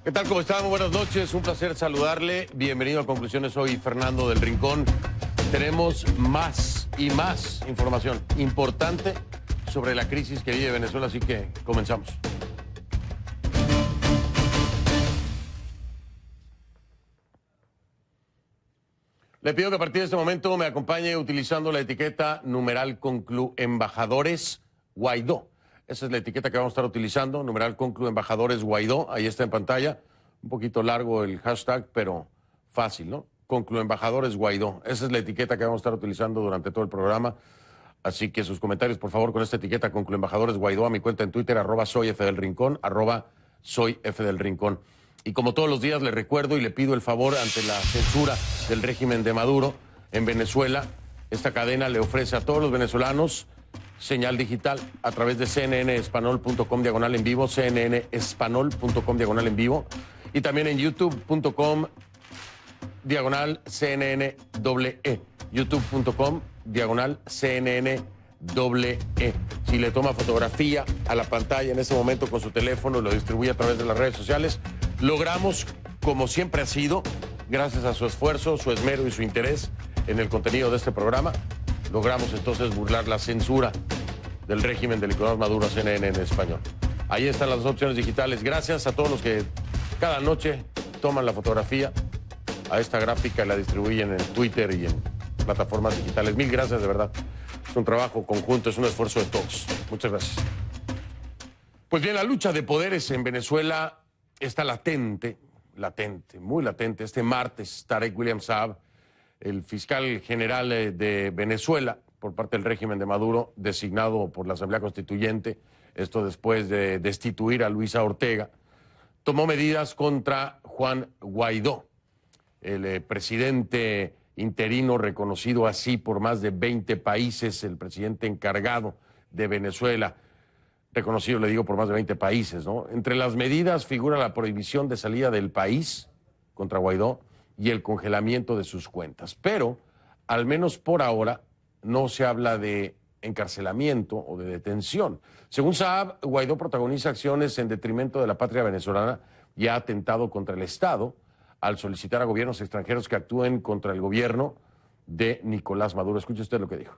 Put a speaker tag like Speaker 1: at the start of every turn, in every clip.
Speaker 1: ¿Qué tal? ¿Cómo están? Buenas noches, un placer saludarle. Bienvenido a Conclusiones, soy Fernando del Rincón. Tenemos más y más información importante sobre la crisis que vive Venezuela, así que comenzamos. Le pido que a partir de este momento me acompañe utilizando la etiqueta numeral conclu embajadores Guaidó. Esa es la etiqueta que vamos a estar utilizando, numeral conclu embajadores Guaidó. Ahí está en pantalla. Un poquito largo el hashtag, pero fácil, ¿no? Conclu embajadores Guaidó. Esa es la etiqueta que vamos a estar utilizando durante todo el programa. Así que sus comentarios, por favor, con esta etiqueta conclu embajadores Guaidó a mi cuenta en Twitter, @soyfdelrincón, @soyfdelrincón. Y como todos los días le recuerdo y le pido el favor ante la censura del régimen de Maduro en Venezuela, esta cadena le ofrece a todos los venezolanos señal digital a través de cnnespanol.com/en vivo, cnnespanol.com/en vivo, y también en youtube.com/CNN youtube.com/CNN. Si le toma fotografía a la pantalla en ese momento con su teléfono y lo distribuye a través de las redes sociales, logramos, como siempre ha sido, gracias a su esfuerzo, su esmero y su interés en el contenido de este programa, logramos entonces burlar la censura del régimen de Nicolás Maduro, CNN en español. Ahí están las dos opciones digitales. Gracias a todos los que cada noche toman la fotografía a esta gráfica y la distribuyen en Twitter y en plataformas digitales. Mil gracias, de verdad. Es un trabajo conjunto, es un esfuerzo de todos. Muchas gracias. Pues bien, la lucha de poderes en Venezuela está latente, muy latente. Este martes, Tarek William Saab, el fiscal general de Venezuela, por parte del régimen de Maduro, designado por la Asamblea Constituyente, esto después de destituir a Luisa Ortega, tomó medidas contra Juan Guaidó, el presidente interino reconocido así por más de 20 países, el presidente encargado de Venezuela, reconocido, le digo, por más de 20 países, ¿no? Entre las medidas figura la prohibición de salida del país contra Guaidó y el congelamiento de sus cuentas. Pero, al menos por ahora, no se habla de encarcelamiento o de detención. Según Saab, Guaidó protagoniza acciones en detrimento de la patria venezolana y ha atentado contra el Estado al solicitar a gobiernos extranjeros que actúen contra el gobierno de Nicolás Maduro. Escuche usted lo que dijo.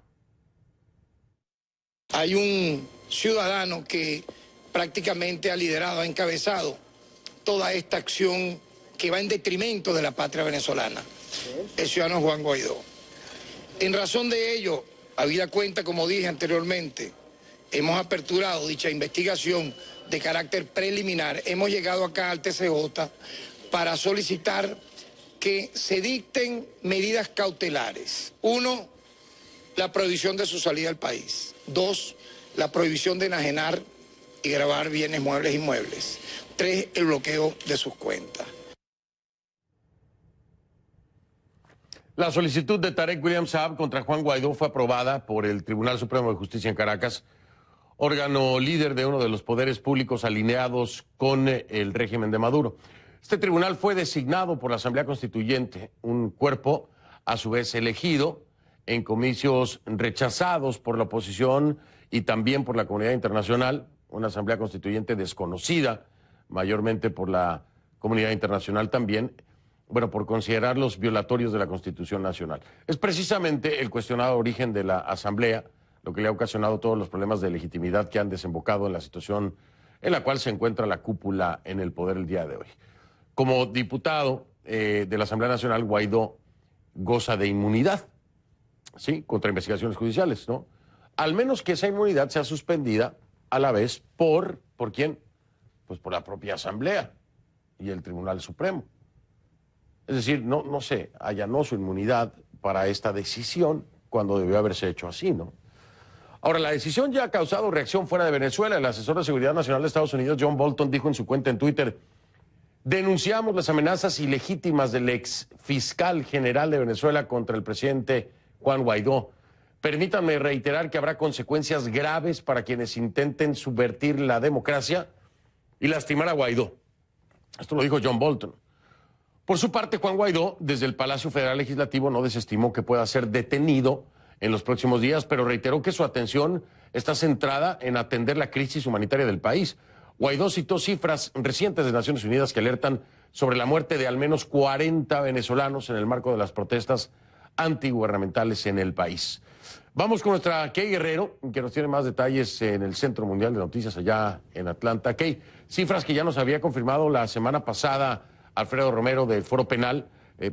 Speaker 2: Hay un ciudadano que prácticamente ha liderado, ha encabezado toda esta acción que va en detrimento de la patria venezolana, el ciudadano Juan Guaidó. En razón de ello, habida cuenta, como dije anteriormente, hemos aperturado dicha investigación de carácter preliminar. Hemos llegado acá al TCJ para solicitar que se dicten medidas cautelares. 1, la prohibición de su salida del país. 2, la prohibición de enajenar y gravar bienes muebles e inmuebles. 3, el bloqueo de sus cuentas.
Speaker 1: La solicitud de Tarek William Saab contra Juan Guaidó fue aprobada por el Tribunal Supremo de Justicia en Caracas, órgano líder de uno de los poderes públicos alineados con el régimen de Maduro. Este tribunal fue designado por la Asamblea Constituyente, un cuerpo a su vez elegido en comicios rechazados por la oposición y también por la comunidad internacional, una Asamblea Constituyente desconocida mayormente por la comunidad internacional también, bueno, por considerarlos violatorios de la Constitución Nacional. Es precisamente el cuestionado origen de la Asamblea lo que le ha ocasionado todos los problemas de legitimidad que han desembocado en la situación en la cual se encuentra la cúpula en el poder el día de hoy. Como diputado de la Asamblea Nacional, Guaidó goza de inmunidad, ¿sí?, contra investigaciones judiciales, ¿no? Al menos que esa inmunidad sea suspendida a la vez ¿por quién? Pues por la propia Asamblea y el Tribunal Supremo. Es decir, no se allanó su inmunidad para esta decisión cuando debió haberse hecho así, ¿no? Ahora, la decisión ya ha causado reacción fuera de Venezuela. El asesor de Seguridad Nacional de Estados Unidos, John Bolton, dijo en su cuenta en Twitter: denunciamos las amenazas ilegítimas del ex fiscal general de Venezuela contra el presidente Juan Guaidó. Permítanme reiterar que habrá consecuencias graves para quienes intenten subvertir la democracia y lastimar a Guaidó. Esto lo dijo John Bolton. Por su parte, Juan Guaidó, desde el Palacio Federal Legislativo, no desestimó que pueda ser detenido en los próximos días, pero reiteró que su atención está centrada en atender la crisis humanitaria del país. Guaidó citó cifras recientes de Naciones Unidas que alertan sobre la muerte de al menos 40 venezolanos en el marco de las protestas antigubernamentales en el país. Vamos con nuestra Kay Guerrero, que nos tiene más detalles en el Centro Mundial de Noticias allá en Atlanta. Kay, cifras que ya nos había confirmado la semana pasada Alfredo Romero del Foro Penal,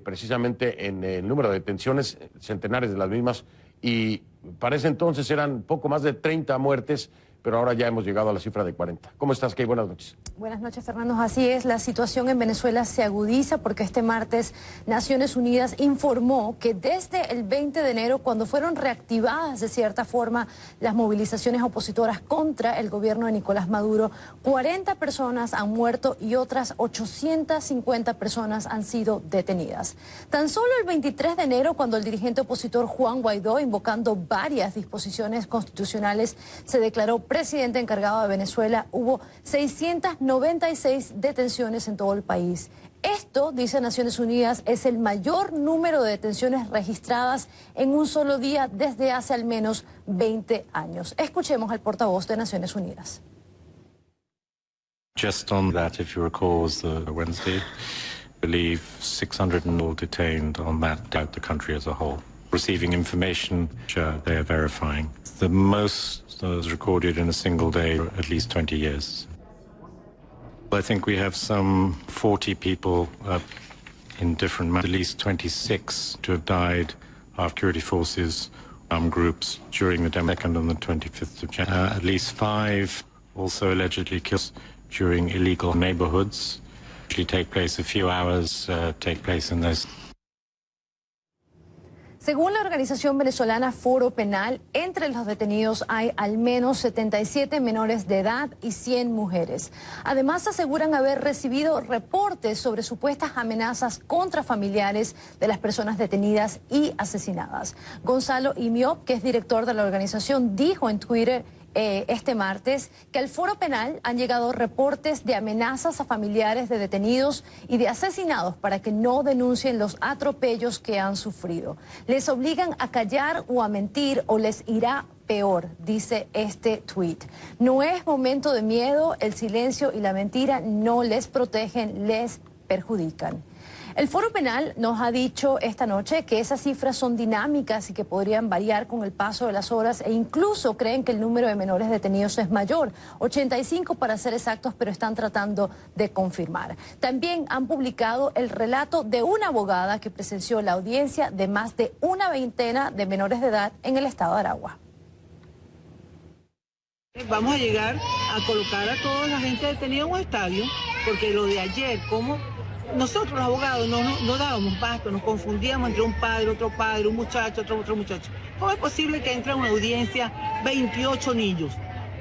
Speaker 1: precisamente en el número de detenciones, centenares de las mismas, y para ese entonces eran poco más de 30 muertes, pero ahora ya hemos llegado a la cifra de 40. ¿Cómo estás, Kay? Buenas noches.
Speaker 3: Buenas noches, Fernando. Así es, la situación en Venezuela se agudiza porque este martes Naciones Unidas informó que desde el 20 de enero, cuando fueron reactivadas de cierta forma las movilizaciones opositoras contra el gobierno de Nicolás Maduro, 40 personas han muerto y otras 850 personas han sido detenidas. Tan solo el 23 de enero, cuando el dirigente opositor Juan Guaidó, invocando varias disposiciones constitucionales, se declaró presidente encargado de Venezuela, hubo 696 detenciones en todo el país. Esto, dice Naciones Unidas, es el mayor número de detenciones registradas en un solo día desde hace al menos 20 años. Escuchemos al portavoz de Naciones Unidas.
Speaker 4: Just on that, if you recall, was the Wednesday, I believe 600 and all detained on that throughout the country as a whole, receiving information which they are verifying. The most was recorded in a single day for at least 20 years. I think we have some 40 people in different, at least 26 to have died of security forces groups during the 2nd and the 25th of January. At least 5 also allegedly killed during illegal neighborhoods. Usually take place a few hours, take place in those.
Speaker 3: Según la organización venezolana Foro Penal, entre los detenidos hay al menos 77 menores de edad y 100 mujeres. Además, aseguran haber recibido reportes sobre supuestas amenazas contra familiares de las personas detenidas y asesinadas. Gonzalo Imiop, que es director de la organización, dijo en Twitter este martes que al Foro Penal han llegado reportes de amenazas a familiares de detenidos y de asesinados para que no denuncien los atropellos que han sufrido. Les obligan a callar o a mentir o les irá peor, dice este tuit. No es momento de miedo, el silencio y la mentira no les protegen, les perjudican. El Foro Penal nos ha dicho esta noche que esas cifras son dinámicas y que podrían variar con el paso de las horas e incluso creen que el número de menores detenidos es mayor, 85 para ser exactos, pero están tratando de confirmar. También han publicado el relato de una abogada que presenció la audiencia de más de una veintena de menores de edad en el estado de Aragua.
Speaker 5: Vamos a llegar a colocar a toda la gente detenida en un estadio, porque lo de ayer, como nosotros los abogados no dábamos pasto, nos confundíamos entre un padre, un muchacho, otro muchacho. ¿Cómo es posible que entre a una audiencia 28 niños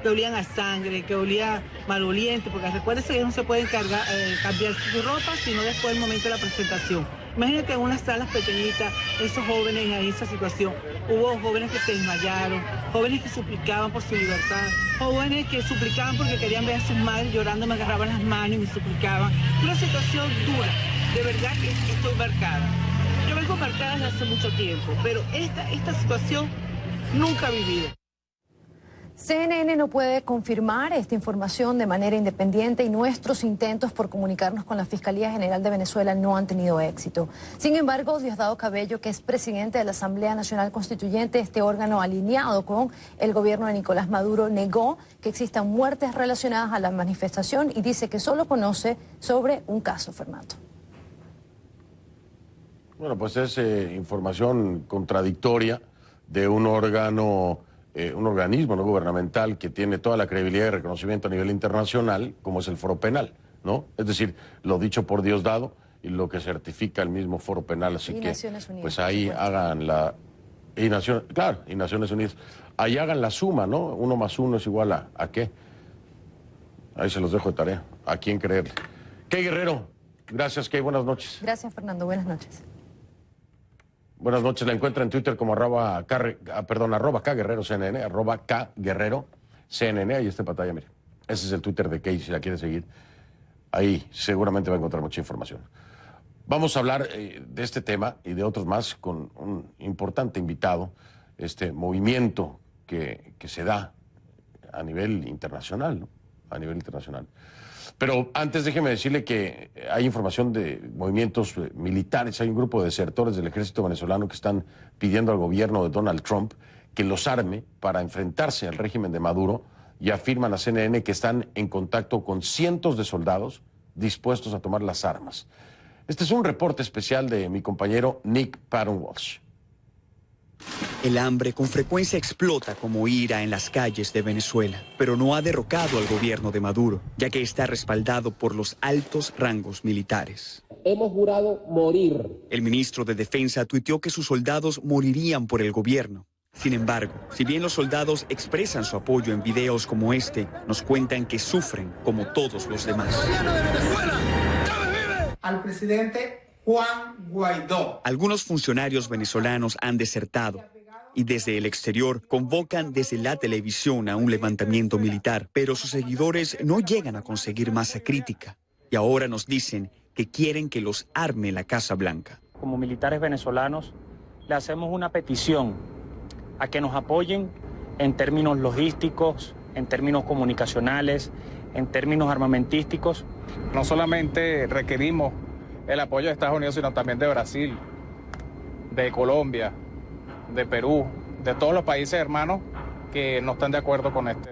Speaker 5: que olían a sangre, que olía maloliente? Porque recuérdense que no se pueden cambiar su ropa, sino después del momento de la presentación. Imagínate en unas salas pequeñitas, esos jóvenes en esa situación. Hubo jóvenes que se desmayaron, jóvenes que suplicaban por su libertad, jóvenes que suplicaban porque querían ver a sus madres llorando, me agarraban las manos y me suplicaban. Una situación dura, de verdad que estoy marcada. Yo vengo marcada desde hace mucho tiempo, pero esta situación nunca he vivido.
Speaker 3: CNN no puede confirmar esta información de manera independiente y nuestros intentos por comunicarnos con la Fiscalía General de Venezuela no han tenido éxito. Sin embargo, Diosdado Cabello, que es presidente de la Asamblea Nacional Constituyente, este órgano alineado con el gobierno de Nicolás Maduro, negó que existan muertes relacionadas a la manifestación y dice que solo conoce sobre un caso, Fernando.
Speaker 1: Bueno, pues es información contradictoria de un órgano, un organismo no gubernamental que tiene toda la credibilidad y reconocimiento a nivel internacional, como es el Foro Penal, ¿no? Es decir, lo dicho por Diosdado y lo que certifica el mismo Foro Penal, así que
Speaker 3: Naciones Unidas,
Speaker 1: pues ahí hagan la... Y Naciones Unidas. Ahí hagan la suma, ¿no? 1 más 1 es igual ¿a qué? Ahí se los dejo de tarea. ¿A quién creerle? Kay Guerrero, gracias, Kay, buenas noches.
Speaker 3: Gracias, Fernando, buenas noches.
Speaker 1: Buenas noches, la encuentra en Twitter como arroba Kguerrero CNN, arroba Kguerrero CNN, ahí está en pantalla, mire. Ese es el Twitter de Kay, si la quiere seguir. Ahí seguramente va a encontrar mucha información. Vamos a hablar de este tema y de otros más con un importante invitado, este movimiento que se da a nivel internacional, ¿no? a nivel internacional. Pero antes déjeme decirle que hay información de movimientos militares. Hay un grupo de desertores del ejército venezolano que están pidiendo al gobierno de Donald Trump que los arme para enfrentarse al régimen de Maduro, y afirman a CNN que están en contacto con cientos de soldados dispuestos a tomar las armas. Este es un reporte especial de mi compañero Nick Patton Walsh.
Speaker 6: El hambre con frecuencia explota como ira en las calles de Venezuela, pero no ha derrocado al gobierno de Maduro, ya que está respaldado por los altos rangos militares.
Speaker 7: Hemos jurado morir.
Speaker 6: El ministro de Defensa tuiteó que sus soldados morirían por el gobierno. Sin embargo, si bien los soldados expresan su apoyo en videos como este, nos cuentan que sufren como todos los demás.
Speaker 8: Al presidente Juan Guaidó.
Speaker 6: Algunos funcionarios venezolanos han desertado y desde el exterior convocan desde la televisión a un levantamiento militar, pero sus seguidores no llegan a conseguir masa crítica y ahora nos dicen que quieren que los arme la Casa Blanca.
Speaker 9: Como militares venezolanos le hacemos una petición a que nos apoyen en términos logísticos, en términos comunicacionales, en términos armamentísticos.
Speaker 10: No solamente requerimos el apoyo de Estados Unidos, sino también de Brasil, de Colombia, de Perú, de todos los países hermanos que no están de acuerdo con este.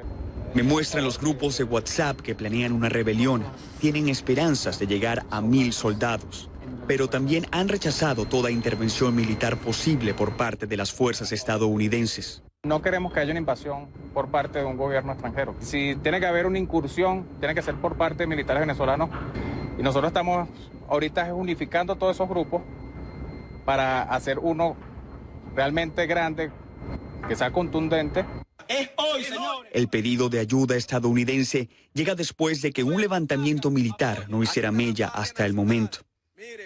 Speaker 6: Me muestran los grupos de WhatsApp que planean una rebelión. Tienen esperanzas de llegar a 1000 soldados. Pero también han rechazado toda intervención militar posible por parte de las fuerzas estadounidenses.
Speaker 10: No queremos que haya una invasión por parte de un gobierno extranjero. Si tiene que haber una incursión, tiene que ser por parte de militares venezolanos. Y nosotros estamos ahorita unificando todos esos grupos para hacer uno realmente grande, que sea contundente.
Speaker 8: Es hoy, señores.
Speaker 6: El pedido de ayuda estadounidense llega después de que un levantamiento militar no hiciera mella hasta el momento.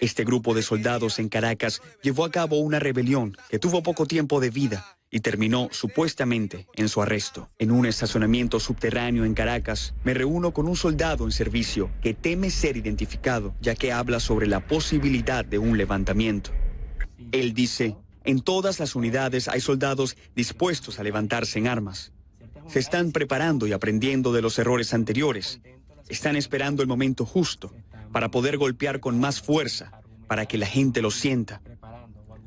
Speaker 6: Este grupo de soldados en Caracas llevó a cabo una rebelión que tuvo poco tiempo de vida y terminó supuestamente en su arresto. En un estacionamiento subterráneo en Caracas, me reúno con un soldado en servicio que teme ser identificado, ya que habla sobre la posibilidad de un levantamiento. Él dice, en todas las unidades hay soldados dispuestos a levantarse en armas. Se están preparando y aprendiendo de los errores anteriores. Están esperando el momento justo para poder golpear con más fuerza, para que la gente lo sienta.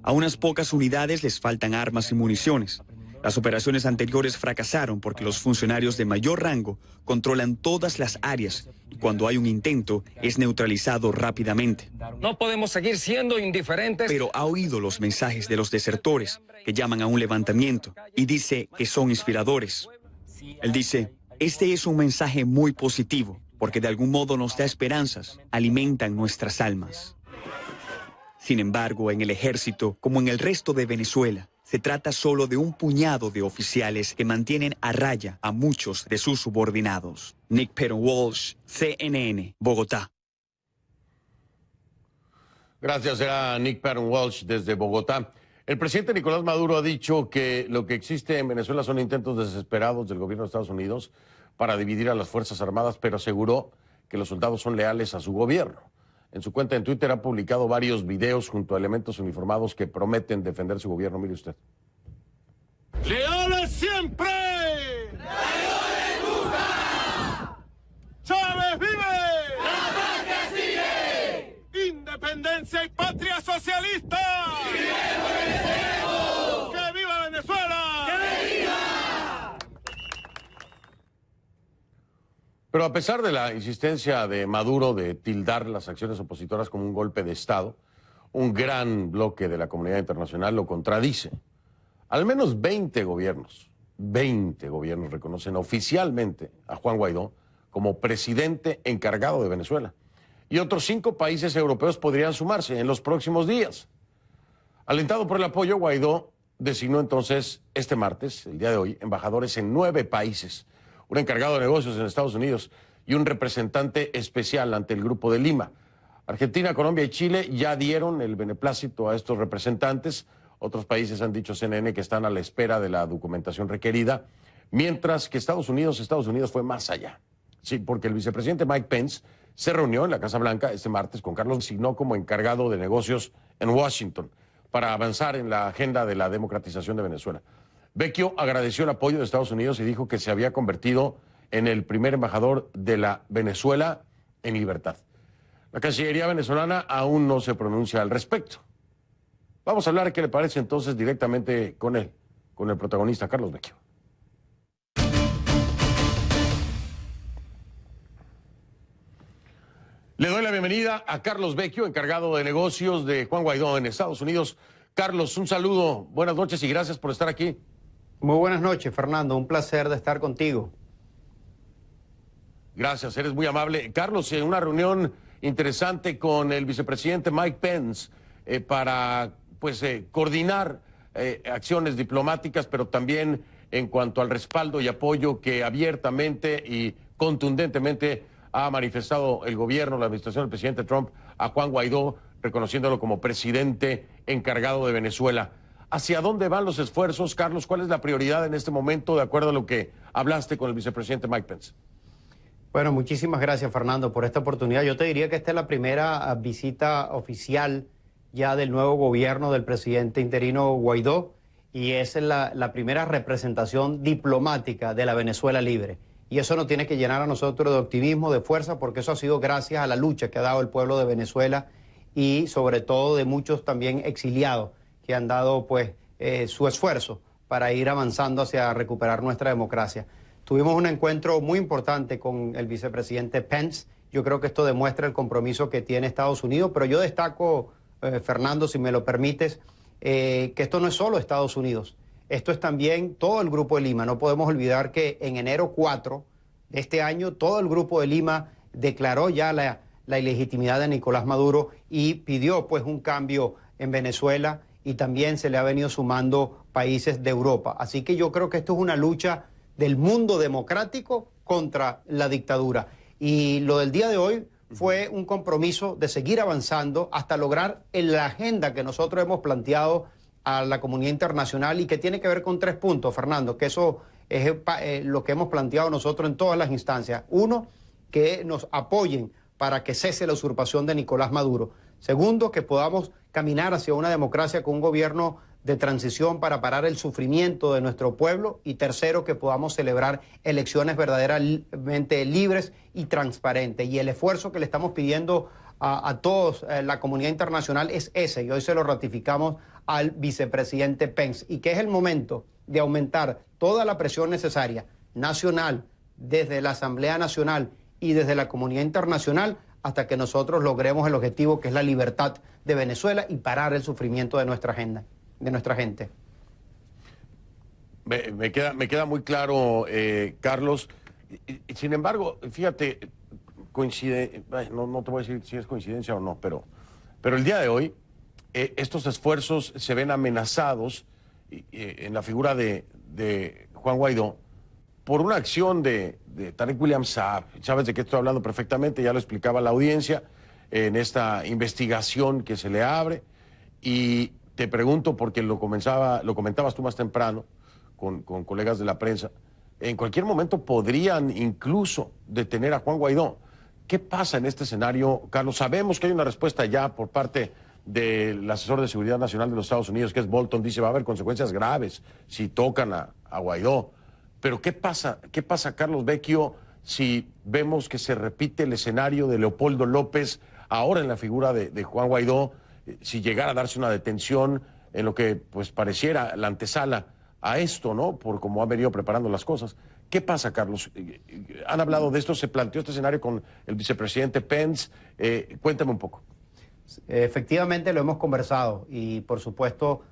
Speaker 6: A unas pocas unidades les faltan armas y municiones. Las operaciones anteriores fracasaron porque los funcionarios de mayor rango controlan todas las áreas y cuando hay un intento es neutralizado rápidamente.
Speaker 7: No podemos seguir siendo indiferentes.
Speaker 6: Pero ha oído los mensajes de los desertores que llaman a un levantamiento y dice que son inspiradores. Él dice, este es un mensaje muy positivo porque de algún modo nos da esperanzas, alimentan nuestras almas. Sin embargo, en el ejército, como en el resto de Venezuela, se trata solo de un puñado de oficiales que mantienen a raya a muchos de sus subordinados. Nick Patton Walsh, CNN, Bogotá.
Speaker 1: Gracias, era Nick Patton Walsh desde Bogotá. El presidente Nicolás Maduro ha dicho que lo que existe en Venezuela son intentos desesperados del gobierno de Estados Unidos para dividir a las Fuerzas Armadas, pero aseguró que los soldados son leales a su gobierno. En su cuenta en Twitter ha publicado varios videos junto a elementos uniformados que prometen defender su gobierno. Mire usted.
Speaker 11: ¡Leales siempre! ¡Leales nunca! ¡Chávez vive! ¡La patria sigue! ¡Independencia y patria socialista! ¡Que viva Venezuela! ¡Que viva!
Speaker 1: Pero a pesar de la insistencia de Maduro de tildar las acciones opositoras como un golpe de Estado, un gran bloque de la comunidad internacional lo contradice. Al menos 20 gobiernos reconocen oficialmente a Juan Guaidó como presidente encargado de Venezuela. Y otros 5 países europeos podrían sumarse en los próximos días. Alentado por el apoyo, Guaidó designó entonces este martes, el día de hoy, embajadores en 9 países, un encargado de negocios en Estados Unidos y un representante especial ante el Grupo de Lima. Argentina, Colombia y Chile ya dieron el beneplácito a estos representantes. Otros países han dicho a CNN que están a la espera de la documentación requerida, mientras que Estados Unidos fue más allá. Sí, porque el vicepresidente Mike Pence se reunió en la Casa Blanca este martes con Carlos, designó como encargado de negocios en Washington para avanzar en la agenda de la democratización de Venezuela. Vecchio agradeció el apoyo de Estados Unidos y dijo que se había convertido en el primer embajador de la Venezuela en libertad. La Cancillería venezolana aún no se pronuncia al respecto. Vamos a hablar qué le parece entonces directamente con él, con el protagonista Carlos Vecchio. Le doy la bienvenida a Carlos Vecchio, encargado de negocios de Juan Guaidó en Estados Unidos. Carlos, un saludo, buenas noches y gracias por estar aquí.
Speaker 12: Muy buenas noches, Fernando, un placer de estar contigo.
Speaker 1: Gracias, eres muy amable. Carlos, en una reunión interesante con el vicepresidente Mike Pence para coordinar acciones diplomáticas, pero también en cuanto al respaldo y apoyo que abiertamente y contundentemente ha manifestado el gobierno, la administración del presidente Trump a Juan Guaidó, reconociéndolo como presidente encargado de Venezuela. ¿Hacia dónde van los esfuerzos, Carlos? ¿Cuál es la prioridad en este momento, de acuerdo a lo que hablaste con el vicepresidente Mike Pence?
Speaker 12: Bueno, muchísimas gracias, Fernando, por esta oportunidad. Yo te diría que esta es la primera visita oficial ya del nuevo gobierno del presidente interino Guaidó, y es la primera representación diplomática de la Venezuela libre. Y eso nos tiene que llenar a nosotros de optimismo, de fuerza, porque eso ha sido gracias a la lucha que ha dado el pueblo de Venezuela y sobre todo de muchos también exiliados que han dado su esfuerzo para ir avanzando hacia recuperar nuestra democracia. Tuvimos un encuentro muy importante con el vicepresidente Pence. Yo creo que esto demuestra el compromiso que tiene Estados Unidos, pero yo destaco, Fernando, si me lo permites, que esto no es solo Estados Unidos. Esto es también todo el Grupo de Lima. No podemos olvidar que en enero 4 de este año todo el Grupo de Lima declaró ya la ilegitimidad de Nicolás Maduro y pidió un cambio en Venezuela, y también se le ha venido sumando países de Europa. Así que yo creo que esto es una lucha del mundo democrático contra la dictadura. Y lo del día de hoy fue un compromiso de seguir avanzando hasta lograr la agenda que nosotros hemos planteado a la comunidad internacional y que tiene que ver con 3 puntos, Fernando, que eso es lo que hemos planteado nosotros en todas las instancias. Uno, que nos apoyen para que cese la usurpación de Nicolás Maduro. Segundo, que podamos caminar hacia una democracia con un gobierno de transición para parar el sufrimiento de nuestro pueblo. Y tercero, que podamos celebrar elecciones verdaderamente libres y transparentes. Y el esfuerzo que le estamos pidiendo a todos la comunidad internacional es ese, y hoy se lo ratificamos al vicepresidente Pence, y que es el momento de aumentar toda la presión necesaria, nacional, desde la Asamblea Nacional y desde la comunidad internacional, hasta que nosotros logremos el objetivo, que es la libertad de Venezuela y parar el sufrimiento de nuestra agenda, de nuestra gente.
Speaker 1: Me queda muy claro, Carlos. Sin embargo, fíjate, coincide, no te voy a decir si es coincidencia o no, pero el día de hoy estos esfuerzos se ven amenazados en la figura de Juan Guaidó por una acción de Tarek William Saab. Sabes de qué estoy hablando perfectamente, ya lo explicaba la audiencia en esta investigación que se le abre, y te pregunto, porque lo comentabas tú más temprano con colegas de la prensa, en cualquier momento podrían incluso detener a Juan Guaidó. ¿Qué pasa en este escenario, Carlos? Sabemos que hay una respuesta ya por parte del asesor de seguridad nacional de los Estados Unidos, que es Bolton. Dice va a haber consecuencias graves si tocan a Guaidó. Pero ¿qué pasa, Carlos Vecchio, si vemos que se repite el escenario de Leopoldo López ahora en la figura de Juan Guaidó, si llegara a darse una detención en lo que pareciera la antesala a esto, ¿no? Por cómo han venido preparando las cosas? ¿Qué pasa, Carlos? ¿Han hablado de esto? ¿Se planteó este escenario con el vicepresidente Pence? Cuéntame un poco.
Speaker 12: Efectivamente lo hemos conversado y por supuesto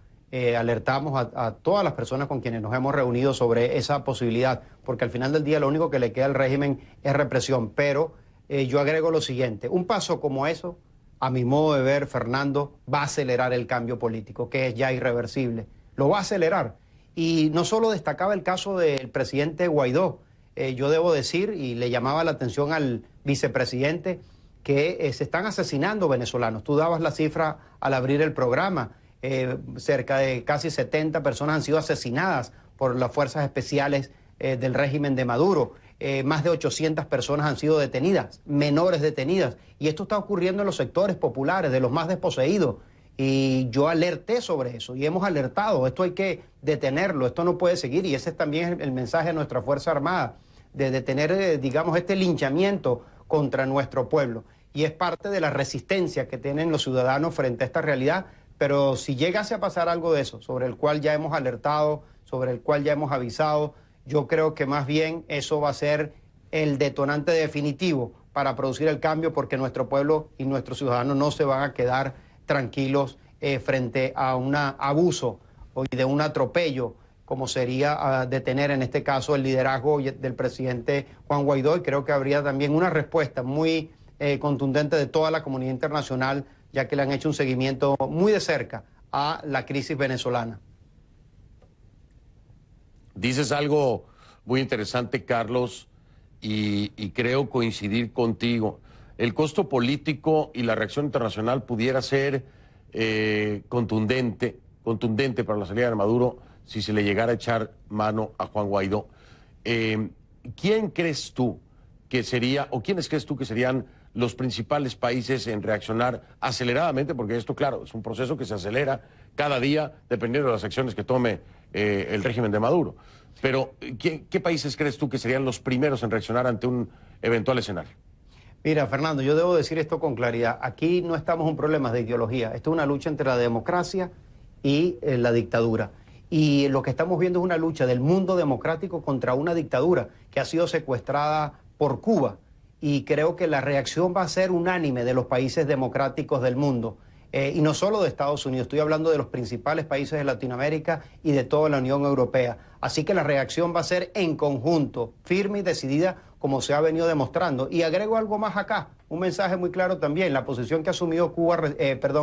Speaker 12: alertamos a todas las personas con quienes nos hemos reunido sobre esa posibilidad, porque al final del día lo único que le queda al régimen es represión. Pero yo agrego lo siguiente: un paso como eso, a mi modo de ver, Fernando, va a acelerar el cambio político, que es ya irreversible. Lo va a acelerar. Y no solo destacaba el caso del presidente Guaidó, yo debo decir, y le llamaba la atención al vicepresidente, que se están asesinando venezolanos. Tú dabas la cifra al abrir el programa, cerca de casi 70 personas han sido asesinadas por las fuerzas especiales del régimen de Maduro. Más de 800 personas han sido detenidas, menores detenidas. Y esto está ocurriendo en los sectores populares, de los más desposeídos. Y yo alerté sobre eso y hemos alertado, esto hay que detenerlo, esto no puede seguir, y ese es también el mensaje de nuestra Fuerza Armada, de detener, digamos, este linchamiento contra nuestro pueblo. Y es parte de la resistencia que tienen los ciudadanos frente a esta realidad. Pero si llegase a pasar algo de eso, sobre el cual ya hemos alertado, sobre el cual ya hemos avisado, yo creo que más bien eso va a ser el detonante definitivo para producir el cambio, porque nuestro pueblo y nuestros ciudadanos no se van a quedar tranquilos frente a un abuso o de un atropello, como sería detener en este caso el liderazgo del presidente Juan Guaidó. Y creo que habría también una respuesta muy contundente de toda la comunidad internacional, ya que le han hecho un seguimiento muy de cerca a la crisis venezolana.
Speaker 1: Dices algo muy interesante, Carlos, y creo coincidir contigo. El costo político y la reacción internacional pudiera ser contundente para la salida de Maduro si se le llegara a echar mano a Juan Guaidó. ¿Quién crees tú que sería, o quiénes crees tú que serían los principales países en reaccionar aceleradamente? Porque esto, claro, es un proceso que se acelera cada día dependiendo de las acciones que tome el régimen de Maduro. Pero, ¿qué países crees tú que serían los primeros en reaccionar ante un eventual escenario?
Speaker 12: Mira, Fernando, yo debo decir esto con claridad. Aquí no estamos en problemas de ideología. Esto es una lucha entre la democracia y la dictadura. Y lo que estamos viendo es una lucha del mundo democrático contra una dictadura que ha sido secuestrada por Cuba. Y creo que la reacción va a ser unánime de los países democráticos del mundo. Y no solo de Estados Unidos, estoy hablando de los principales países de Latinoamérica y de toda la Unión Europea. Así que la reacción va a ser en conjunto, firme y decidida, como se ha venido demostrando. Y agrego algo más acá, un mensaje muy claro también. La posición que ha asumido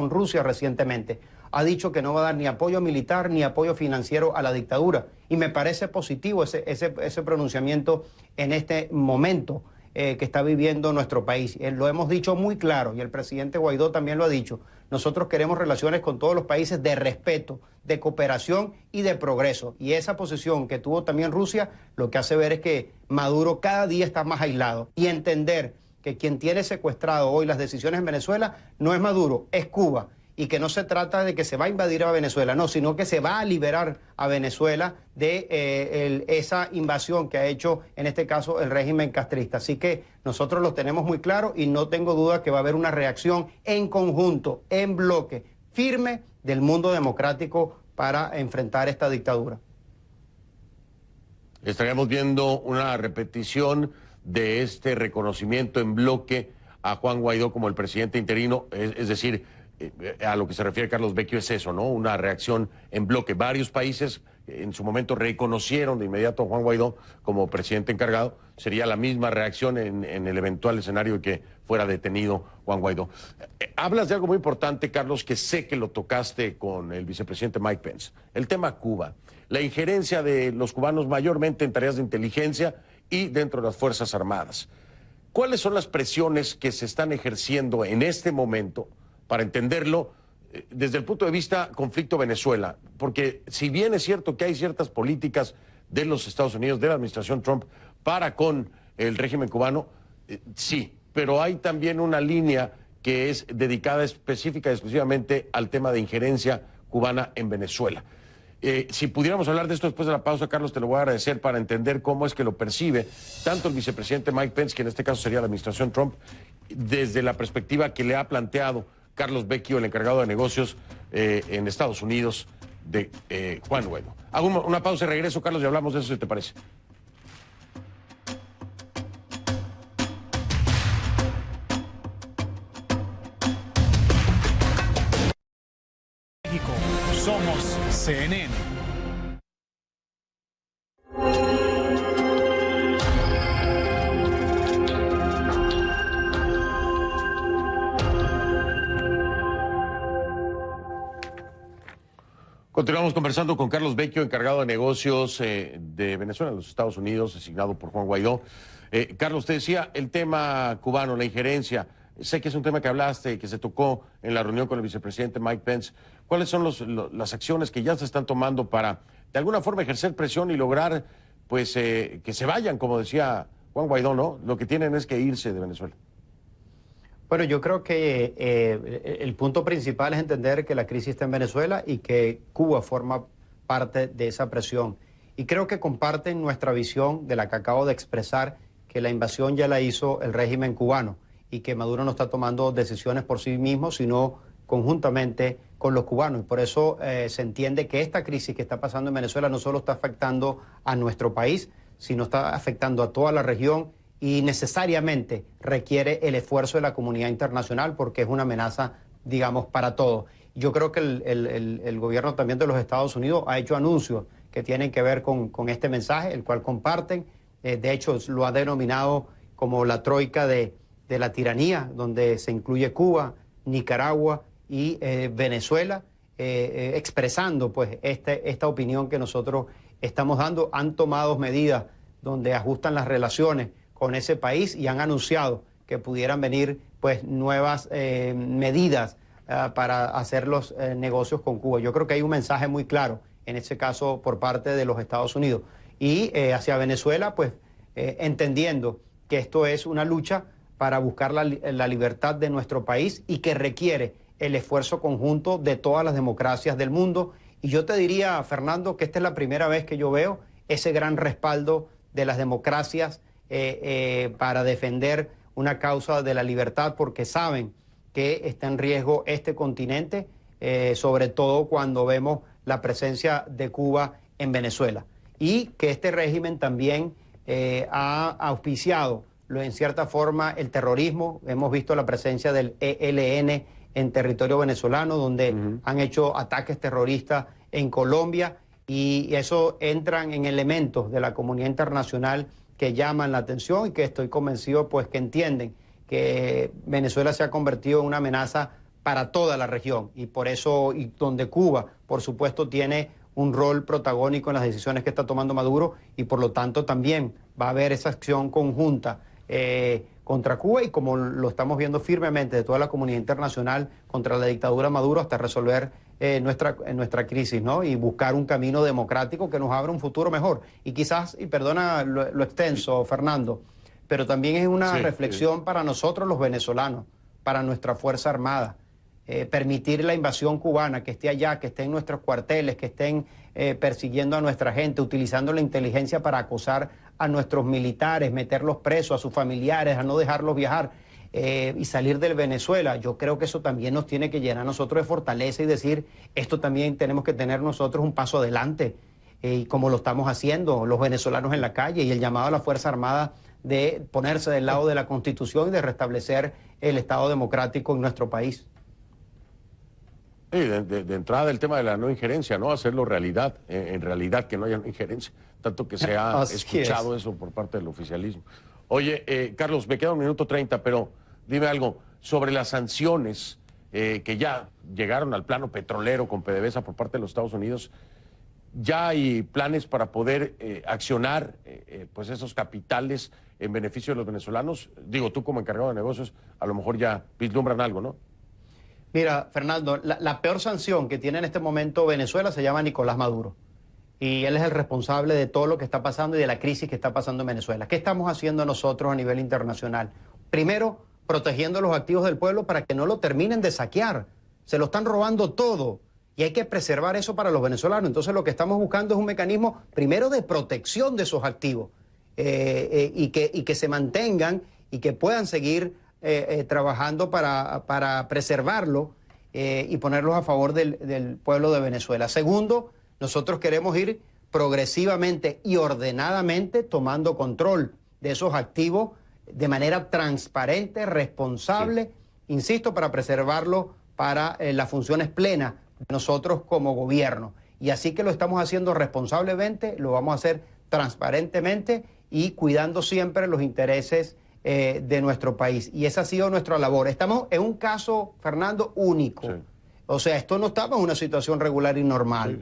Speaker 12: Rusia recientemente ha dicho que no va a dar ni apoyo militar ni apoyo financiero a la dictadura. Y me parece positivo ese pronunciamiento en este momento que está viviendo nuestro país. Lo hemos dicho muy claro y el presidente Guaidó también lo ha dicho. Nosotros queremos relaciones con todos los países de respeto, de cooperación y de progreso. Y esa posición que tuvo también Rusia, lo que hace ver es que Maduro cada día está más aislado. Y entender que quien tiene secuestrado hoy las decisiones en Venezuela no es Maduro, es Cuba. Y que no se trata de que se va a invadir a Venezuela, no, sino que se va a liberar a Venezuela de esa invasión que ha hecho, en este caso, el régimen castrista. Así que nosotros lo tenemos muy claro y no tengo duda que va a haber una reacción en conjunto, en bloque, firme del mundo democrático para enfrentar esta dictadura.
Speaker 1: Estaríamos viendo una repetición de este reconocimiento en bloque a Juan Guaidó como el presidente interino, es decir, a lo que se refiere Carlos Vecchio es eso, ¿no? Una reacción en bloque. Varios países en su momento reconocieron de inmediato a Juan Guaidó como presidente encargado. Sería la misma reacción en el eventual escenario de que fuera detenido Juan Guaidó. Hablas de algo muy importante, Carlos, que sé que lo tocaste con el vicepresidente Mike Pence. El tema Cuba. La injerencia de los cubanos mayormente en tareas de inteligencia y dentro de las Fuerzas Armadas. ¿Cuáles son las presiones que se están ejerciendo en este momento para entenderlo desde el punto de vista conflicto Venezuela? Porque si bien es cierto que hay ciertas políticas de los Estados Unidos, de la administración Trump, para con el régimen cubano, sí, pero hay también una línea que es dedicada específica y exclusivamente al tema de injerencia cubana en Venezuela. Si pudiéramos hablar de esto después de la pausa, Carlos, te lo voy a agradecer para entender cómo es que lo percibe tanto el vicepresidente Mike Pence, que en este caso sería la administración Trump, desde la perspectiva que le ha planteado Carlos Vecchio, el encargado de negocios en Estados Unidos de Juan Guaidó. Hago una pausa y regreso, Carlos, y hablamos de eso, si te parece.
Speaker 13: México, somos CNN.
Speaker 1: Continuamos conversando con Carlos Vecchio, encargado de negocios de Venezuela en los Estados Unidos, designado por Juan Guaidó. Carlos, te decía, el tema cubano, la injerencia, sé que es un tema que hablaste, que se tocó en la reunión con el vicepresidente Mike Pence. ¿Cuáles son las acciones que ya se están tomando para, de alguna forma, ejercer presión y lograr, pues, que se vayan, como decía Juan Guaidó, ¿no? Lo que tienen es que irse de Venezuela.
Speaker 12: Bueno, yo creo que el punto principal es entender que la crisis está en Venezuela y que Cuba forma parte de esa presión. Y creo que comparten nuestra visión de la que acabo de expresar, que la invasión ya la hizo el régimen cubano y que Maduro no está tomando decisiones por sí mismo, sino conjuntamente con los cubanos. Y por eso se entiende que esta crisis que está pasando en Venezuela no solo está afectando a nuestro país, sino está afectando a toda la región y necesariamente requiere el esfuerzo de la comunidad internacional porque es una amenaza, digamos, para todos. Yo creo que el gobierno también de los Estados Unidos ha hecho anuncios que tienen que ver con este mensaje, el cual comparten. De hecho, lo ha denominado como la troika de la tiranía, donde se incluye Cuba, Nicaragua y Venezuela, expresando pues esta opinión que nosotros estamos dando. Han tomado medidas donde ajustan las relaciones con ese país y han anunciado que pudieran venir pues nuevas medidas para hacer los negocios con Cuba. Yo creo que hay un mensaje muy claro, en este caso por parte de los Estados Unidos. Y hacia Venezuela, pues entendiendo que esto es una lucha para buscar la libertad de nuestro país y que requiere el esfuerzo conjunto de todas las democracias del mundo. Y yo te diría, Fernando, que esta es la primera vez que yo veo ese gran respaldo de las democracias para defender una causa de la libertad, porque saben que está en riesgo este continente, sobre todo cuando vemos la presencia de Cuba en Venezuela. Y que este régimen también ha auspiciado, en cierta forma, el terrorismo. Hemos visto la presencia del ELN en territorio venezolano, donde han hecho ataques terroristas en Colombia, y eso entran en elementos de la comunidad internacional que llaman la atención y que estoy convencido pues que entienden que Venezuela se ha convertido en una amenaza para toda la región, y por eso, y donde Cuba, por supuesto, tiene un rol protagónico en las decisiones que está tomando Maduro, y por lo tanto también va a haber esa acción conjunta contra Cuba, y como lo estamos viendo firmemente de toda la comunidad internacional contra la dictadura de Maduro, hasta resolver nuestra crisis, ¿no? Y buscar un camino democrático que nos abra un futuro mejor. Y quizás, y perdona lo extenso, Fernando, pero también es una reflexión para nosotros los venezolanos, para nuestra Fuerza Armada. Permitir la invasión cubana, que esté allá, que esté en nuestros cuarteles, que estén persiguiendo a nuestra gente, utilizando la inteligencia para acosar a nuestros militares, meterlos presos, a sus familiares, a no dejarlos viajar y salir de Venezuela. Yo creo que eso también nos tiene que llenar a nosotros de fortaleza y decir, esto también tenemos que tener nosotros un paso adelante, y como lo estamos haciendo los venezolanos en la calle, y el llamado a la Fuerza Armada de ponerse del lado de la Constitución y de restablecer el Estado democrático en nuestro país.
Speaker 1: Sí, de entrada el tema de la no injerencia, ¿no? Hacerlo realidad, en realidad que no haya injerencia, tanto que se ha escuchado eso por parte del oficialismo. Oye, Carlos, me queda 1 minuto 30, pero dime algo sobre las sanciones que ya llegaron al plano petrolero con PDVSA por parte de los Estados Unidos. ¿Ya hay planes para poder accionar pues esos capitales en beneficio de los venezolanos? Digo, tú como encargado de negocios, a lo mejor ya vislumbran algo, ¿no?
Speaker 12: Mira, Fernando, la peor sanción que tiene en este momento Venezuela se llama Nicolás Maduro. Y él es el responsable de todo lo que está pasando y de la crisis que está pasando en Venezuela. ¿Qué estamos haciendo nosotros a nivel internacional? Primero, protegiendo los activos del pueblo para que no lo terminen de saquear. Se lo están robando todo y hay que preservar eso para los venezolanos. Entonces lo que estamos buscando es un mecanismo, primero, de protección de esos activos y que se mantengan y que puedan seguir trabajando para preservarlo y ponerlos a favor del pueblo de Venezuela. Segundo, nosotros queremos ir progresivamente y ordenadamente tomando control de esos activos de manera transparente, responsable, insisto, para preservarlo para las funciones plenas de nosotros como gobierno. Y así que lo estamos haciendo responsablemente, lo vamos a hacer transparentemente y cuidando siempre los intereses de nuestro país. Y esa ha sido nuestra labor. Estamos en un caso, Fernando, único. Sí. O sea, esto no estaba en una situación regular y normal,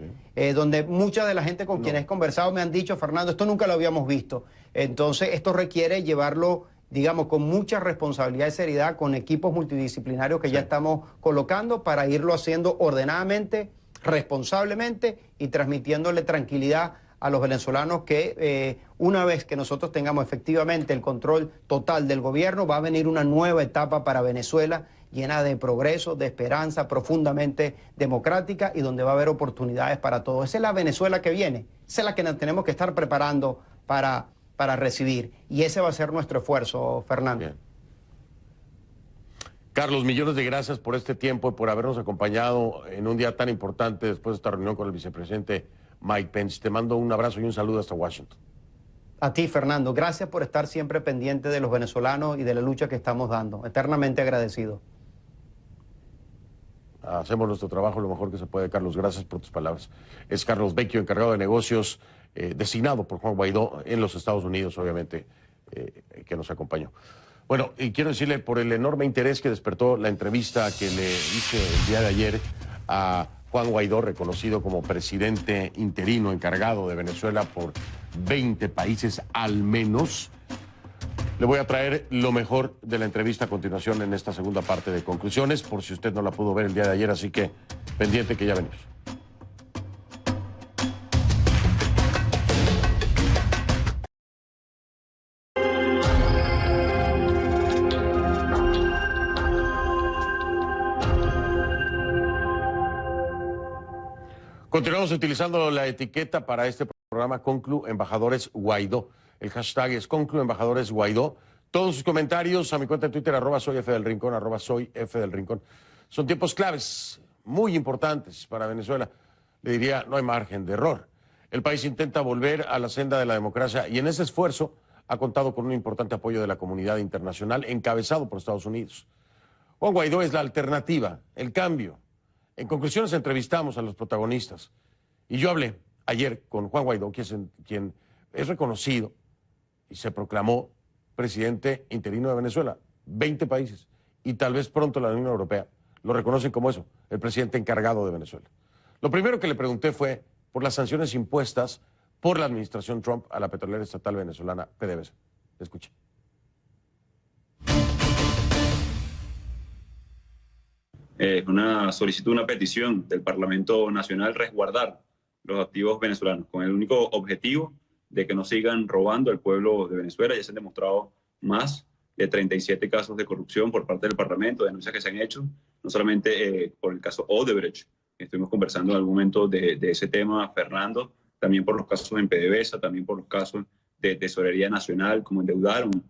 Speaker 12: donde mucha de la gente con quien he conversado me han dicho, Fernando, esto nunca lo habíamos visto. Entonces, esto requiere llevarlo, digamos, con mucha responsabilidad y seriedad, con equipos multidisciplinarios que ya estamos colocando para irlo haciendo ordenadamente, responsablemente y transmitiéndole tranquilidad a los venezolanos que una vez que nosotros tengamos efectivamente el control total del gobierno, va a venir una nueva etapa para Venezuela llena de progreso, de esperanza, profundamente democrática y donde va a haber oportunidades para todos. Esa es la Venezuela que viene. Esa es la que nos tenemos que estar preparando para recibir. Y ese va a ser nuestro esfuerzo, Fernando.
Speaker 1: Bien. Carlos, millones de gracias por este tiempo y por habernos acompañado en un día tan importante después de esta reunión con el vicepresidente Mike Pence. Te mando un abrazo y un saludo hasta Washington.
Speaker 12: A ti, Fernando. Gracias por estar siempre pendiente de los venezolanos y de la lucha que estamos dando. Eternamente agradecido.
Speaker 1: Hacemos nuestro trabajo lo mejor que se puede, Carlos. Gracias por tus palabras. Es Carlos Vecchio, encargado de negocios, designado por Juan Guaidó en los Estados Unidos, obviamente, que nos acompañó. Bueno, y quiero decirle por el enorme interés que despertó la entrevista que le hice el día de ayer a Juan Guaidó, reconocido como presidente interino encargado de Venezuela por 20 países al menos. Le voy a traer lo mejor de la entrevista a continuación en esta segunda parte de conclusiones, por si usted no la pudo ver el día de ayer, así que pendiente que ya venimos. Continuamos utilizando la etiqueta para este programa Conclu Embajadores Guaidó. El hashtag es Conclu Embajadores Guaidó. Todos sus comentarios a mi cuenta de Twitter, @soyfdelrincón, @soyfdelrincón. Son tiempos claves, muy importantes para Venezuela. Le diría, no hay margen de error. El país intenta volver a la senda de la democracia y en ese esfuerzo ha contado con un importante apoyo de la comunidad internacional encabezado por Estados Unidos. Juan Guaidó es la alternativa, el cambio. En conclusiones entrevistamos a los protagonistas y yo hablé ayer con Juan Guaidó, quien es reconocido y se proclamó presidente interino de Venezuela. 20 países y tal vez pronto la Unión Europea lo reconocen como eso, el presidente encargado de Venezuela. Lo primero que le pregunté fue por las sanciones impuestas por la administración Trump a la petrolera estatal venezolana PDVSA. Escuche.
Speaker 14: Una solicitud, una petición del Parlamento Nacional resguardar los activos venezolanos con el único objetivo de que no sigan robando al pueblo de Venezuela. Ya se han demostrado más de 37 casos de corrupción por parte del Parlamento, denuncias que se han hecho, no solamente por el caso Odebrecht, estuvimos conversando en algún momento de ese tema, Fernando, también por los casos en PDVSA, también por los casos de Tesorería Nacional, como endeudaron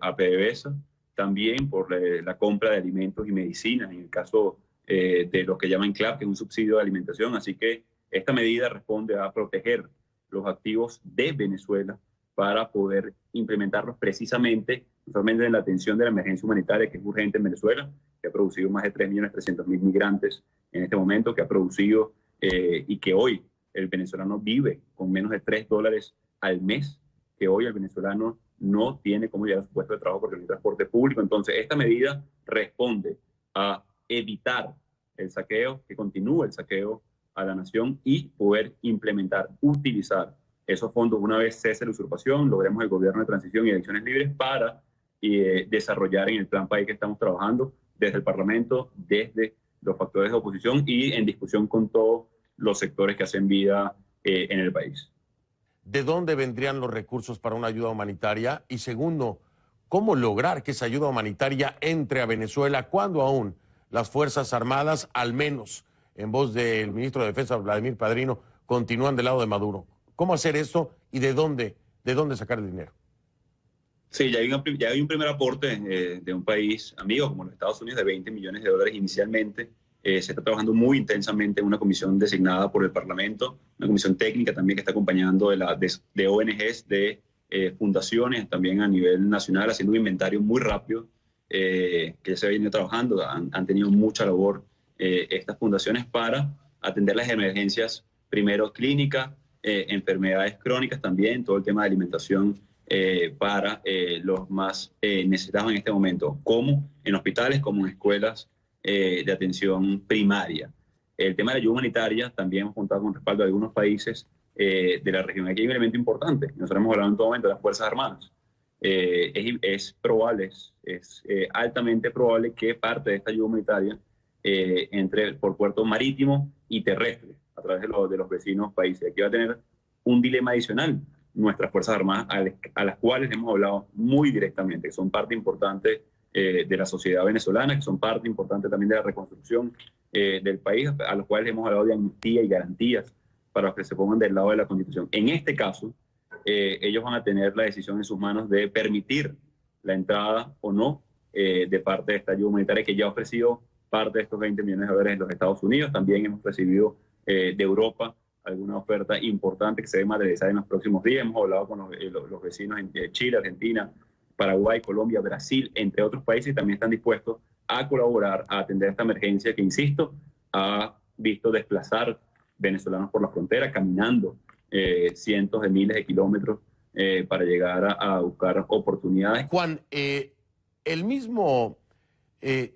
Speaker 14: a PDVSA, también por la compra de alimentos y medicinas, en el caso de lo que llaman CLAP, que es un subsidio de alimentación. Así que esta medida responde a proteger los activos de Venezuela para poder implementarlos precisamente, no solamente en la atención de la emergencia humanitaria, que es urgente en Venezuela, que ha producido más de 3.300.000 migrantes en este momento, que ha producido y que hoy el venezolano vive con menos de $3 al mes, que hoy el venezolano no tiene cómo llegar a su puesto de trabajo porque no hay transporte público. Entonces, esta medida responde a evitar el saqueo, que continúe el saqueo a la nación y poder implementar, utilizar esos fondos una vez cese la usurpación, logremos el gobierno de transición y elecciones libres para desarrollar en el plan país que estamos trabajando desde el Parlamento, desde los factores de oposición y en discusión con todos los sectores que hacen vida en el país.
Speaker 1: ¿De dónde vendrían los recursos para una ayuda humanitaria? Y segundo, ¿cómo lograr que esa ayuda humanitaria entre a Venezuela cuando aún las Fuerzas Armadas, al menos en voz del ministro de Defensa, Vladimir Padrino, continúan del lado de Maduro? ¿Cómo hacer esto y de dónde sacar el dinero?
Speaker 14: Sí, ya hay un primer aporte de un país amigo como los Estados Unidos de $20 millones inicialmente. Se está trabajando muy intensamente en una comisión designada por el Parlamento, una comisión técnica también que está acompañando de ONGs, de fundaciones, también a nivel nacional, haciendo un inventario muy rápido que ya se ha venido trabajando. Han tenido mucha labor estas fundaciones para atender las emergencias, primero clínicas, enfermedades crónicas también, todo el tema de alimentación para los más necesitados en este momento, como en hospitales, como en escuelas de atención primaria. El tema de la ayuda humanitaria, también hemos contado con respaldo de algunos países de la región. Aquí hay un elemento importante, nosotros hemos hablado en todo momento de las Fuerzas Armadas. Es altamente probable que parte de esta ayuda humanitaria entre por puerto marítimo y terrestre, a través de los vecinos países. Aquí va a tener un dilema adicional nuestras Fuerzas Armadas, a las cuales hemos hablado muy directamente, que son parte importante de la sociedad venezolana, que son parte importante también de la reconstrucción del país, a los cuales hemos hablado de amnistía y garantías para los que se pongan del lado de la Constitución. En este caso, ellos van a tener la decisión en sus manos de permitir la entrada o no de parte de esta ayuda humanitaria que ya ha ofrecido parte de estos 20 millones de dólares en los Estados Unidos. También hemos recibido de Europa alguna oferta importante que se debe materializar en los próximos días. Hemos hablado con los vecinos en Chile, Argentina, Paraguay, Colombia, Brasil, entre otros países, y también están dispuestos a colaborar, a atender esta emergencia que, insisto, ha visto desplazar venezolanos por la frontera, caminando cientos de miles de kilómetros para llegar a buscar oportunidades.
Speaker 1: Juan, el mismo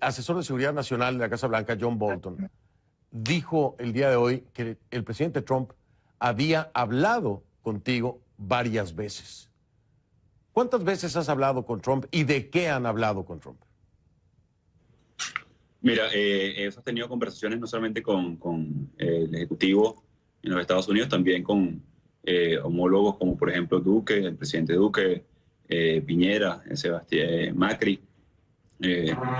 Speaker 1: asesor de seguridad nacional de la Casa Blanca, John Bolton, dijo el día de hoy que el presidente Trump había hablado contigo varias veces. ¿Cuántas veces has hablado con Trump y de qué han hablado con Trump?
Speaker 14: Mira, hemos tenido conversaciones no solamente con el ejecutivo en los Estados Unidos, también con homólogos como por ejemplo Duque, el presidente Duque, Piñera, Sebastián Macri,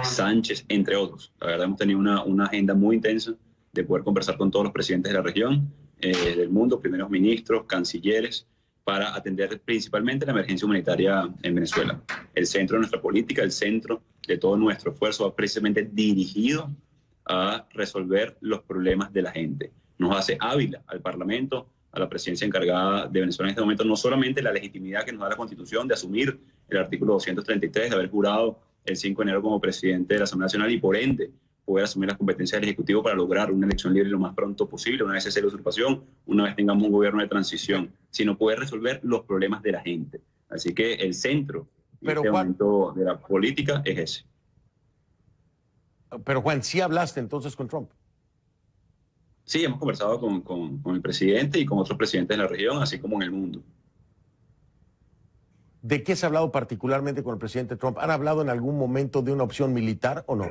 Speaker 14: Sánchez, entre otros. La verdad hemos tenido una agenda muy intensa de poder conversar con todos los presidentes de la región, del mundo, primeros ministros, cancilleres, para atender principalmente la emergencia humanitaria en Venezuela. El centro de nuestra política, el centro de todo nuestro esfuerzo va precisamente dirigido a resolver los problemas de la gente. Nos hace hábil al Parlamento, a la presidencia encargada de Venezuela en este momento, no solamente la legitimidad que nos da la Constitución de asumir el artículo 233, de haber jurado el 5 de enero como presidente de la Asamblea Nacional y por ende poder asumir las competencias del Ejecutivo para lograr una elección libre lo más pronto posible, una vez cese la usurpación, una vez tengamos un gobierno de transición, sino poder resolver los problemas de la gente. Así que el centro en este momento de la política es ese.
Speaker 1: Pero Juan, ¿sí hablaste entonces con Trump?
Speaker 14: Sí, hemos conversado con el presidente y con otros presidentes de la región, así como en el mundo.
Speaker 1: ¿De qué se ha hablado particularmente con el presidente Trump? ¿Han hablado en algún momento de una opción militar o no?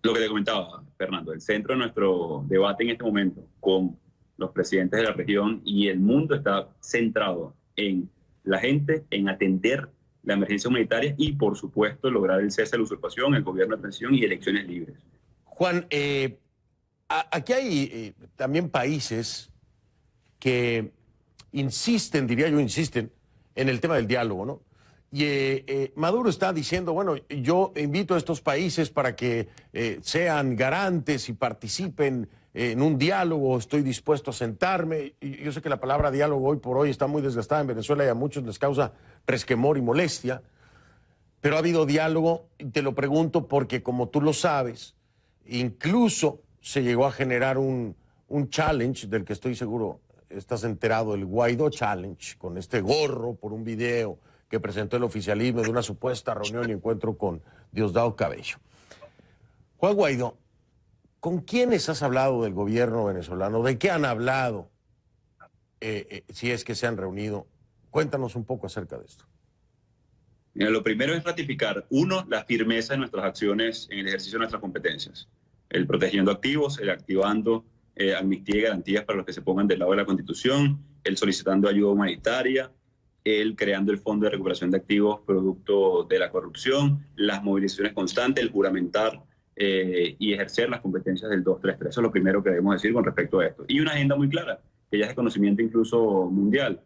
Speaker 14: Lo que te comentaba, Fernando, el centro de nuestro debate en este momento con los presidentes de la región y el mundo está centrado en la gente, en atender la emergencia humanitaria y, por supuesto, lograr el cese de la usurpación, el gobierno de transición y elecciones libres.
Speaker 1: Juan, aquí hay también países que insisten, diría yo, insisten en el tema del diálogo, ¿no? Y Maduro está diciendo, bueno, yo invito a estos países para que sean garantes y participen en un diálogo, estoy dispuesto a sentarme. Y yo sé que la palabra diálogo hoy por hoy está muy desgastada en Venezuela y a muchos les causa resquemor y molestia, pero ha habido diálogo, y te lo pregunto porque, como tú lo sabes, incluso se llegó a generar un challenge del que estoy seguro estás enterado, el Guaidó Challenge, con este gorro por un video que presentó el oficialismo de una supuesta reunión y encuentro con Diosdado Cabello. Juan Guaidó, ¿con quiénes has hablado del gobierno venezolano? ¿De qué han hablado? Si es que se han reunido. Cuéntanos un poco acerca de esto.
Speaker 14: Mira, lo primero es ratificar, uno, la firmeza de nuestras acciones en el ejercicio de nuestras competencias. El protegiendo activos, el activando amnistía y garantías para los que se pongan del lado de la Constitución, el solicitando ayuda humanitaria, el creando el Fondo de Recuperación de Activos producto de la corrupción, las movilizaciones constantes, el juramentar y ejercer las competencias del 233. Eso es lo primero que debemos decir con respecto a esto. Y una agenda muy clara, que ya es de conocimiento incluso mundial.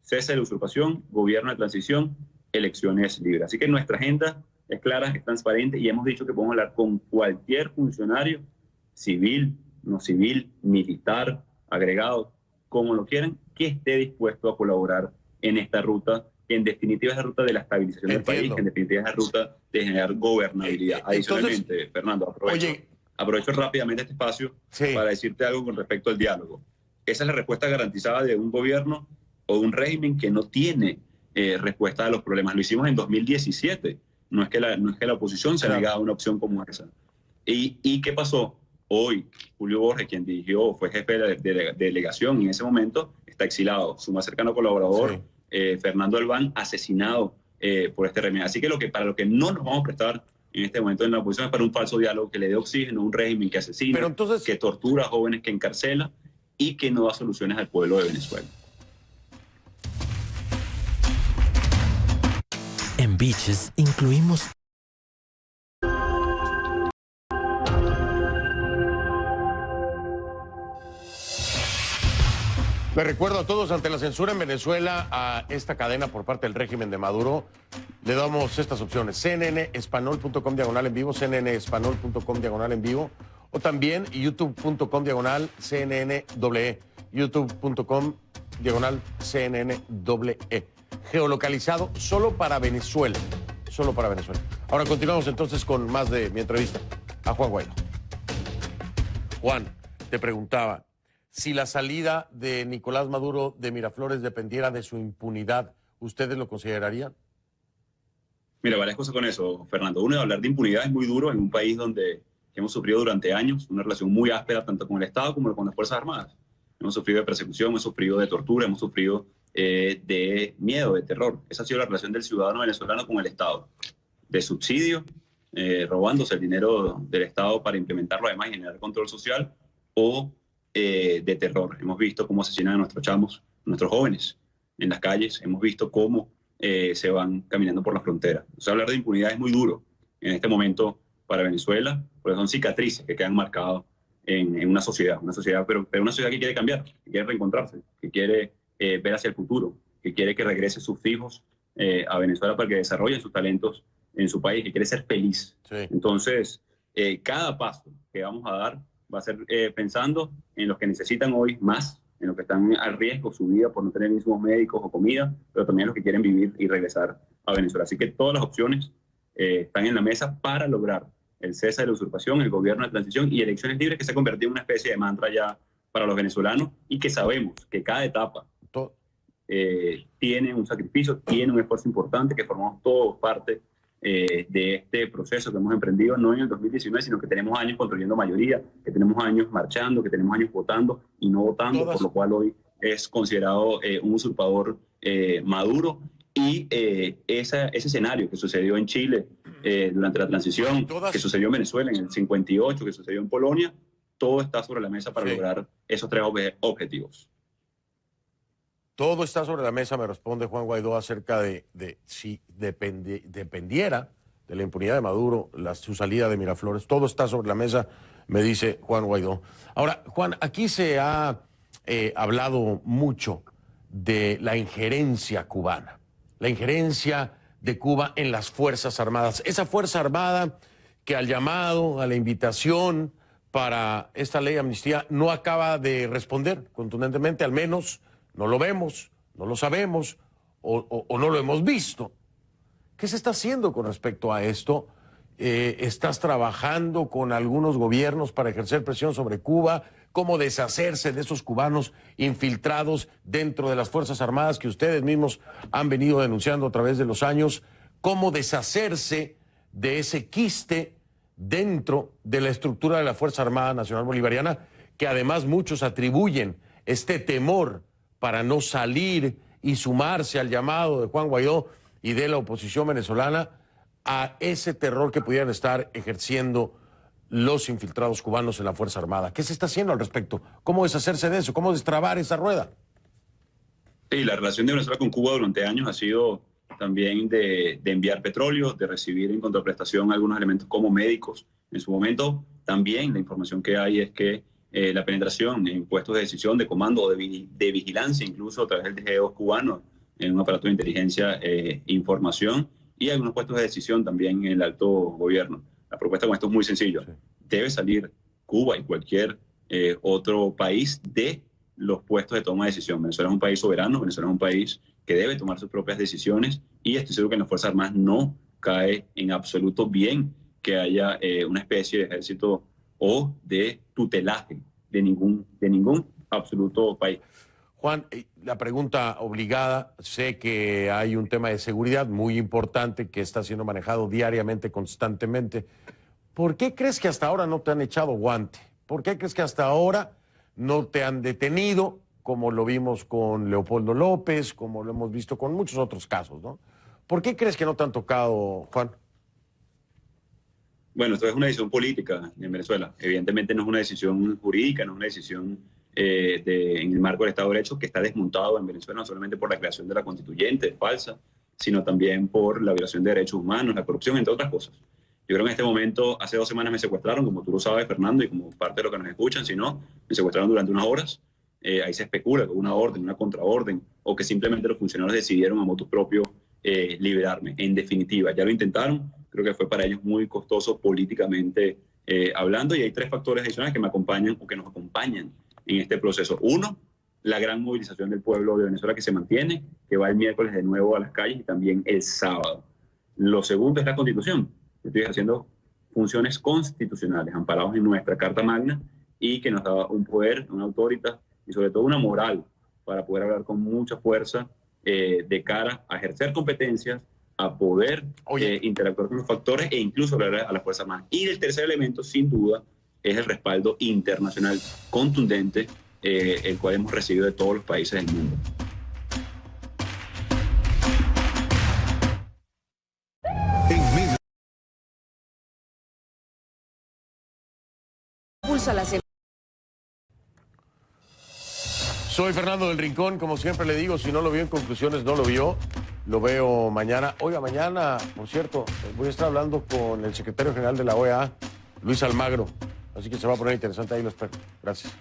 Speaker 14: Cese de la usurpación, gobierno de transición, elecciones libres. Así que nuestra agenda es clara, es transparente y hemos dicho que podemos hablar con cualquier funcionario, civil, no civil, militar, agregado, como lo quieran, que esté dispuesto a colaborar en esta ruta, que en definitiva es la ruta de la estabilización del país, que en definitiva es la ruta de generar gobernabilidad. Adicionalmente, Fernando, aprovecho rápidamente este espacio para decirte algo con respecto al diálogo. Esa es la respuesta garantizada de un gobierno o de un régimen que no tiene respuesta a los problemas. Lo hicimos en 2017. No es que la oposición se negara a una opción como esa. ¿Y qué pasó? Hoy, Julio Borges, quien dirigió, fue jefe de delegación y en ese momento está exilado. Su más cercano colaborador, Fernando Albán, asesinado por este régimen. Así que para lo que no nos vamos a prestar en este momento en la oposición es para un falso diálogo que le dé oxígeno a un régimen que asesina, que tortura a jóvenes, que encarcela y que no da soluciones al pueblo de Venezuela.
Speaker 15: En Beaches incluimos
Speaker 1: Les recuerdo a todos, ante la censura en Venezuela a esta cadena por parte del régimen de Maduro, le damos estas opciones: cnnespanol.com/en vivo, cnnespanol.com/en vivo, o también youtube.com/CNN, youtube.com/CNN. Geolocalizado solo para Venezuela. Solo para Venezuela. Ahora continuamos entonces con más de mi entrevista a Juan Guaidó. Juan, te preguntaba, si la salida de Nicolás Maduro de Miraflores dependiera de su impunidad, ¿ustedes lo considerarían?
Speaker 14: Mira, varias cosas con eso, Fernando. Uno, hablar de impunidad es muy duro en un país donde hemos sufrido durante años una relación muy áspera tanto con el Estado como con las Fuerzas Armadas. Hemos sufrido de persecución, hemos sufrido de tortura, hemos sufrido de miedo, de terror. Esa ha sido la relación del ciudadano venezolano con el Estado. De subsidio, robándose el dinero del Estado para implementarlo además y generar control social, o de terror. Hemos visto cómo asesinan a nuestros chamos, nuestros jóvenes en las calles. Hemos visto cómo se van caminando por la frontera. O sea, hablar de impunidad es muy duro en este momento para Venezuela, porque son cicatrices que quedan marcadas en una sociedad, pero una sociedad que quiere cambiar, que quiere reencontrarse, que quiere ver hacia el futuro, que quiere que regrese sus hijos a Venezuela para que desarrollen sus talentos en su país, que quiere ser feliz. Sí. Entonces, cada paso que vamos a dar va a ser pensando en los que necesitan hoy más, en los que están al riesgo su vida por no tener insumos médicos o comida, pero también los que quieren vivir y regresar a Venezuela. Así que todas las opciones están en la mesa para lograr el cese de la usurpación, el gobierno de transición y elecciones libres, que se ha convertido en una especie de mantra ya para los venezolanos, y que sabemos que cada etapa tiene un sacrificio, tiene un esfuerzo importante, que formamos todos parte de este proceso que hemos emprendido, no en el 2019, sino que tenemos años construyendo mayoría, que tenemos años marchando, que tenemos años votando y no votando, por lo cual hoy es considerado un usurpador Maduro. Y ese escenario que sucedió en Chile durante la transición, que sucedió en Venezuela en el 58, que sucedió en Polonia, todo está sobre la mesa para lograr esos tres objetivos.
Speaker 1: Todo está sobre la mesa, me responde Juan Guaidó, acerca de si dependiera de la impunidad de Maduro, su salida de Miraflores. Todo está sobre la mesa, me dice Juan Guaidó. Ahora, Juan, aquí se ha hablado mucho de la injerencia cubana, la injerencia de Cuba en las Fuerzas Armadas. Esa Fuerza Armada que al llamado, a la invitación para esta ley de amnistía no acaba de responder contundentemente, al menos no lo vemos, no lo sabemos o no lo hemos visto. ¿Qué se está haciendo con respecto a esto? ¿Estás trabajando con algunos gobiernos para ejercer presión sobre Cuba? ¿Cómo deshacerse de esos cubanos infiltrados dentro de las Fuerzas Armadas que ustedes mismos han venido denunciando a través de los años? ¿Cómo deshacerse de ese quiste dentro de la estructura de la Fuerza Armada Nacional Bolivariana, que además muchos atribuyen este temor para no salir y sumarse al llamado de Juan Guaidó y de la oposición venezolana a ese terror que pudieran estar ejerciendo los infiltrados cubanos en la Fuerza Armada? ¿Qué se está haciendo al respecto? ¿Cómo deshacerse de eso? ¿Cómo destrabar esa rueda?
Speaker 14: Sí, la relación de Venezuela con Cuba durante años ha sido también de enviar petróleo, de recibir en contraprestación algunos elementos como médicos. En su momento también la información que hay es que la penetración en puestos de decisión, de comando o de vigilancia, incluso a través del DG2 cubano, en un aparato de inteligencia e información, y algunos puestos de decisión también en el alto gobierno. La propuesta con esto es muy sencillo. Sí. Debe salir Cuba y cualquier otro país de los puestos de toma de decisión. Venezuela es un país soberano, Venezuela es un país que debe tomar sus propias decisiones, y estoy seguro que en las Fuerzas Armadas no cae en absoluto bien que haya una especie de ejército o de tutelaje de ningún absoluto país.
Speaker 1: Juan, la pregunta obligada, sé que hay un tema de seguridad muy importante que está siendo manejado diariamente, constantemente. ¿Por qué crees que hasta ahora no te han echado guante? ¿Por qué crees que hasta ahora no te han detenido, como lo vimos con Leopoldo López, como lo hemos visto con muchos otros casos, ¿no? ¿Por qué crees que no te han tocado, Juan?
Speaker 14: Bueno, esto es una decisión política en Venezuela. Evidentemente no es una decisión jurídica, no es una decisión en el marco del Estado de Derecho, que está desmontado en Venezuela no solamente por la creación de la constituyente falsa, sino también por la violación de derechos humanos, la corrupción, entre otras cosas. Yo creo que en este momento, hace 2 semanas me secuestraron, como tú lo sabes, Fernando, y como parte de lo que nos escuchan, si no, me secuestraron durante unas horas ahí se especula con una orden, una contraorden, o que simplemente los funcionarios decidieron a motu propio liberarme. En definitiva, ya lo intentaron, creo que fue para ellos muy costoso políticamente hablando, y hay 3 factores adicionales que me acompañan o que nos acompañan en este proceso. Uno, la gran movilización del pueblo de Venezuela que se mantiene, que va el miércoles de nuevo a las calles y también el sábado. Lo segundo es la Constitución. Estoy haciendo funciones constitucionales amparados en nuestra Carta Magna y que nos da un poder, una autoridad y sobre todo una moral para poder hablar con mucha fuerza de cara a ejercer competencias, a poder interactuar con los factores e incluso hablar a las Fuerzas Armadas. Y el tercer elemento, sin duda, es el respaldo internacional contundente, el cual hemos recibido de todos los países del mundo.
Speaker 1: Soy Fernando del Rincón, como siempre le digo, si no lo vio en conclusiones, no lo vio. Lo veo mañana. Oiga, mañana, por cierto, voy a estar hablando con el secretario general de la OEA, Luis Almagro. Así que se va a poner interesante, ahí lo espero. Gracias.